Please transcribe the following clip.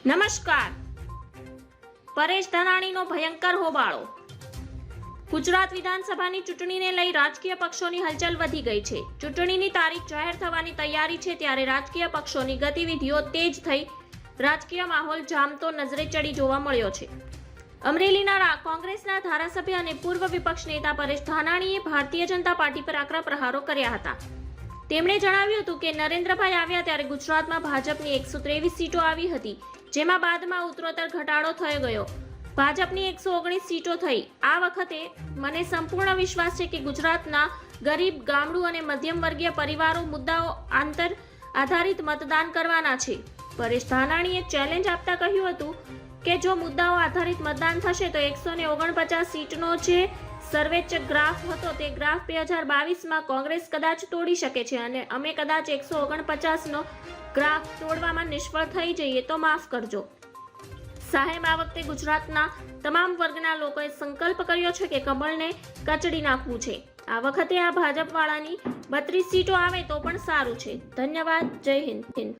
નમસ્કાર. પરેશ ધાનાણીનો ભયંકર હોબાળો. ગુજરાત વિધાનસભાની ચૂંટણીને લઈ રાજકીય પક્ષોની હલચલ વધી ગઈ છે. ચૂંટણીની તારીખ જાહેર થવાની તૈયારી છે ત્યારે રાજકીય પક્ષોની ગતિવિધિઓ તેજ થઈ રાજકીય માહોલ જામતો નજરે ચડી જોવા મળ્યો છે. અમરેલીના કોંગ્રેસના ધારાસભ્ય અને પૂર્વ વિપક્ષ નેતા પરેશ ધાનાણીએ ભારતીય જનતા પાર્ટી પર આકરા પ્રહારો કર્યા હતા. તેમણે જણાવ્યું હતું કે નરેન્દ્રભાઈ આવ્યા ત્યારે ગુજરાતમાં ભાજપની 123 સીટો આવી હતી, જેમાં બાદમાં ઉત્તરોત્તર ઘટાડો થઈ ગયો. ભાજપની 119 સીટો થઈ. આ વખતે મને સંપૂર્ણ વિશ્વાસ છે કે ગુજરાતના ગરીબ, ગામડું અને મધ્યમ વર્ગીય પરિવારો મુદ્દાઓ આંતર આધારિત મતદાન કરવાના છે. પરેશ ધાનાણીએ ચેલેન્જ આપતા કહ્યું હતું કે જો મુદ્દાઓ આધારિત મતદાન થશે તો 149 સીટનો જે સર્વોચ્ચ ગ્રાફ હતો તે ગ્રાફ 2022માં કોંગ્રેસ કદાચ તોડી શકે છે અને અમે કદાચ 149નો ગ્રાફ તોડવામાં નિષ્ફળ થઈ જઈએ તો માફ કરજો. સાહેબ, આ વખતે ગુજરાતના તમામ વર્ગના લોકોએ સંકલ્પ કર્યો છે કે કમળને કચડી નાખવું છે. આ વખતે આ ભાજપવાળાની 32 સીટો આવે તો પણ સારું છે. ધન્યવાદ. જય હિન્દ.